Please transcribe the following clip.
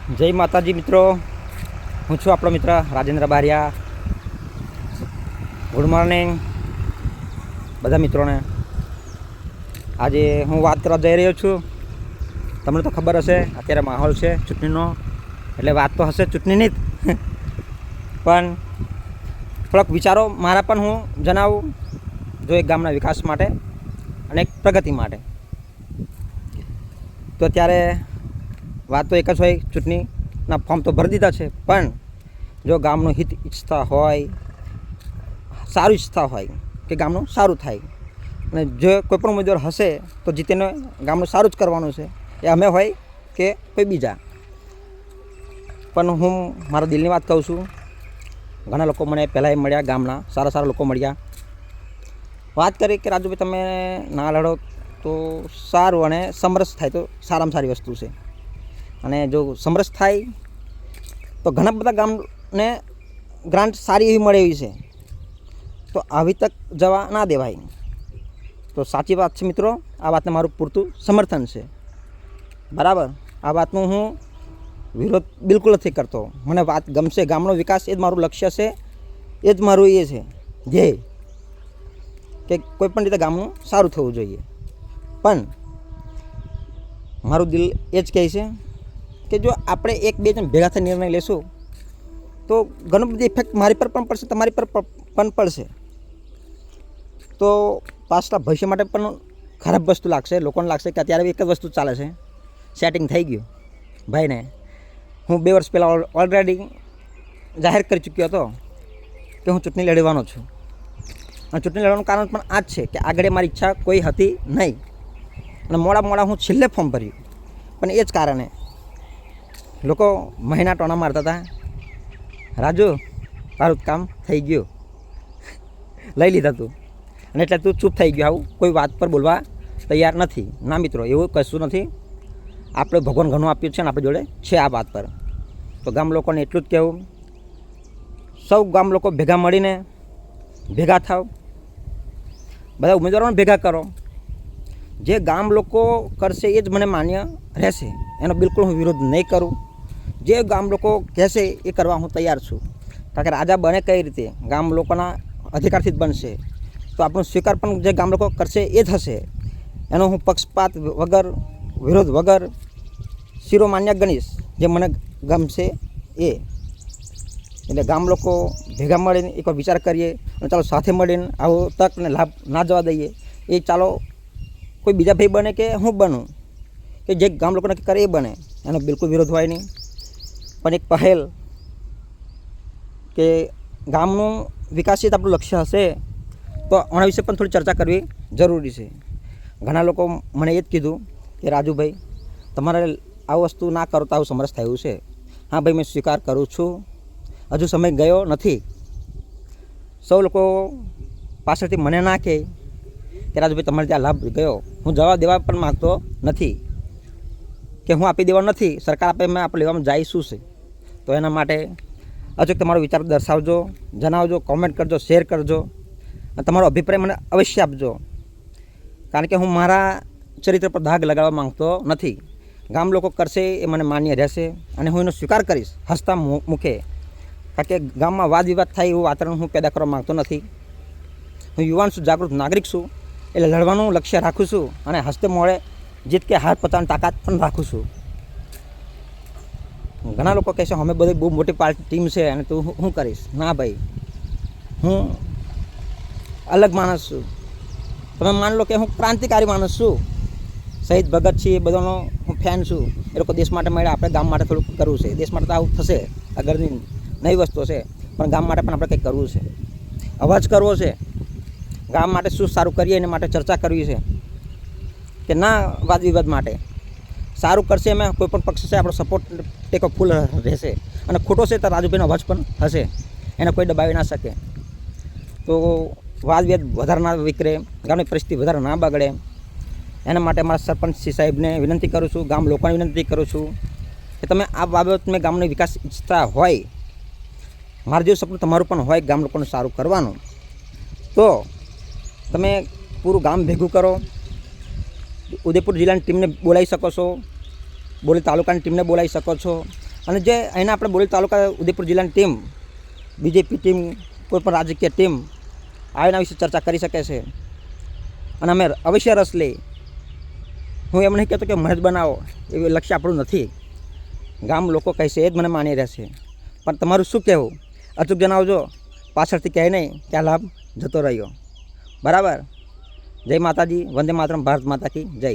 જય માતાજી મિત્રો, હું છું આપણો મિત્ર રાજેન્દ્ર બારિયા. ગુડ મોર્નિંગ બધા મિત્રોને. આજે હું વાત કરવા જઈ રહ્યો છું. તમને તો ખબર હશે અત્યારે માહોલ છે ચૂંટણીનો, એટલે વાત તો હશે ચૂંટણીની જ. પણ થોડાક વિચારો મારા પણ હું જણાવું, જો એક ગામના વિકાસ માટે અને એક પ્રગતિ માટે. તો ત્યારે વાત તો એક જ હોય, ચૂંટણીના ફોર્મ તો ભરી દીધા છે, પણ જો ગામનું હિત ઈચ્છતા હોય, સારું ઈચ્છતા હોય કે ગામનું સારું થાય, અને જો કોઈ પણ ઉમેદવાર હશે તો જીતીને ગામનું સારું જ કરવાનું છે, એ અમે હોય કે કોઈ બીજા. પણ હું મારા દિલની વાત કહું છું. ઘણા લોકો મને પહેલાં મળ્યા, ગામના સારા લોકો મળ્યા, વાત કરી કે રાજુભાઈ તમે ના લડો તો સારું, અને સમરસ થાય તો સારામાં સારી વસ્તુ છે. અને જો સમરસ થાય તો ઘણા બધા ગામને ગ્રાન્ટ સારી એવી મળે એવી છે, તો આવી તક જવા ના દેવાય. તો સાચી વાત છે મિત્રો, આ વાતને મારું પૂરતું સમર્થન છે. બરાબર, આ વાતનું હું વિરોધ બિલકુલ નથી કરતો. મને વાત ગમશે, ગામનો વિકાસ એ જ મારું લક્ષ્ય છે, એ જ મારું એ છે ધ્યેય, કે કોઈ પણ રીતે ગામનું સારું થવું જોઈએ. પણ મારું દિલ એ જ કહે છે કે જો આપણે એક બે જણ ભેગા થઈ નિર્ણય લેશું તો ઘણું બધી ઇફેક્ટ મારી પર પણ પડશે, તમારી પર પણ પડશે. તો પાછલા ભવિષ્ય માટે પણ ખરાબ વસ્તુ લાગશે. લોકોને લાગશે કે અત્યારે એક જ વસ્તુ ચાલે છે, સેટિંગ થઈ ગયું ભાઈને. હું 2 વર્ષ પહેલાં ઓલરેડી જાહેર કરી ચૂક્યો હતો કે હું ચૂંટણી લડવાનો છું. અને ચૂંટણી લડવાનું કારણ પણ આ જ છે કે આગળ મારી ઈચ્છા કોઈ હતી નહીં, અને મોડા હું છેલ્લે ફોર્મ ભર્યું. પણ એ જ કારણે લોકો મહિના ટોણા મારતા હતા, રાજુ તારું કામ થઈ ગયું, લઈ લીધા તું, અને એટલે તું ચૂપ થઈ ગયો, આવું કોઈ વાત પર બોલવા તૈયાર નથી. ના મિત્રો, એવું કશું નથી. આપણે ભગવાન ઘણું આપ્યું છે ને આપણી જોડે છે આ વાત પર. તો ગામ લોકોને એટલું જ કહેવું, સૌ ગામ લોકો ભેગા મળીને ભેગા થાવ, બધા ઉમેદવારોને ભેગા કરો. જે ગામ લોકો કરશે એ જ મને માન્ય રહેશે, એનો બિલકુલ હું વિરોધ નહીં કરું. જે ગામ લોકો કહેશે એ કરવા હું તૈયાર છું. કારણ કે રાજા બને કઈ રીતે? ગામ લોકોના અધિકારથી જ બનશે. તો આપણું સ્વીકાર પણ જે ગામ લોકો કરશે એ જ હશે. એનો હું પક્ષપાત વગર, વિરોધ વગર શિરોમાન્ય ગણીશ, જે મને ગમશે એ. એટલે ગામ લોકો ભેગા મળીને એકવાર વિચાર કરીએ, અને ચાલો સાથે મળીને આવો તકને લાભ ના જવા દઈએ. એ ચાલો કોઈ બીજા ભાઈ બને કે હું બનું, કે જે ગામ લોકો નક્કી કરે એ બને, એનો બિલકુલ વિરોધ હોય નહીં. પણ એક પહેલ કે ગામનું વિકાસ જ આપણું લક્ષ્ય હશે, તો આના વિશે પણ થોડી ચર્ચા કરવી જરૂરી છે. ઘણા લોકો મને એ જ કીધું કે રાજુભાઈ તમારે આવું વસ્તુ ના કરો તો આવું સમરસ થયું છે. હા ભાઈ, મેં સ્વીકાર કરું છું, હજુ સમય ગયો નથી. સૌ લોકો પાછળથી મને ના કહે કે રાજુભાઈ તમારે ત્યાં લાભ ગયો. હું જવાબ દેવા પણ માગતો નથી કે હું આપી દેવા નથી, સરકાર આપે મેં આપણે લેવામાં જાય શું છે. તો એના માટે અચૂક તમારો વિચાર દર્શાવજો, જણાવજો, કોમેન્ટ કરજો, શેર કરજો, અને તમારો અભિપ્રાય મને અવશ્ય આપજો. કારણ કે હું મારા ચરિત્ર પર દાગ લગાડવા માંગતો નથી. ગામ લોકો કરશે એ મને માન્ય રહેશે, અને હું એનો સ્વીકાર કરીશ હસતા મુખે. કારણ કે ગામમાં વાદ વિવાદ થાય એવું વાતાવરણ હું પેદા કરવા માંગતો નથી. હું યુવાન છું, જાગૃત નાગરિક છું, એટલે લડવાનું લક્ષ્ય રાખું છું, અને હસ્તે મોડે જીત કે હાર પતાવવાની તાકાત પણ રાખું છું. ઘણા લોકો કહેશે અમે બધી બહુ મોટી પાર્ટી ટીમ છે અને તું શું કરીશ? ના ભાઈ, હું અલગ માણસ છું. તમે માન લો કે હું ક્રાંતિકારી માણસ છું. શહીદ ભગતસિંહ એ બધાનો હું ફેન છું. એ લોકો દેશ માટે મળ્યા, આપણે ગામ માટે થોડુંક કરવું છે. દેશ માટે તો આવું થશે, આગળની નવી વસ્તુ છે, પણ ગામ માટે પણ આપણે કંઈક કરવું છે, અવાજ કરવો છે. ગામ માટે શું સારું કરીએ એના માટે ચર્ચા કરવી છે, કે ના વાદ વિવાદ માટે. સારું કરશે એમાં કોઈ પણ પક્ષ છે, આપણો સપોર્ટ ટેકો ફૂલ રહેશે. અને ખોટો છે તો રાજુભાઈનો અવાજ પણ હશે, એને કોઈ દબાવી ના શકે. તો વાદ વિવાદ વધારે ના વિકરે, ગામની પરિસ્થિતિ વધારે ના બગડે, એના માટે મારા સરપંચ શ્રી સાહેબને વિનંતી કરું છું, ગામ લોકોને વિનંતી કરું છું કે તમે આ બાબત મેં ગામનો વિકાસ ઈચ્છતા હોય, મારું જેવું સપનું તમારું પણ હોય ગામ લોકોને સારું કરવાનું, તો તમે પૂરું ગામ ભેગું કરો. ઉદયપુર જિલ્લાની ટીમને બોલાવી શકો છો, બોલી તાલુકાની ટીમને બોલાવી શકો છો, અને જે અહીંના આપણે બોડેલી તાલુકા ઉદયપુર જિલ્લાની ટીમ, બીજેપી ટીમ, કોઈ પણ રાજકીય ટીમ આના વિશે ચર્ચા કરી શકે છે અને અમે અવશ્ય રસ લઈ. હું એમ નહીં કહેતો કે મહેજ બનાવો, એવું લક્ષ્ય આપણું નથી. ગામ લોકો કહેશે એ જ મને માની રહેશે. પણ તમારું શું કહેવું અચૂક જણાવજો. પાછળથી કહે નહીં કે આ લાભ જતો રહ્યો. બરાબર. જય માતાજી, વંદે માતરમ, ભારત માતા કી જય.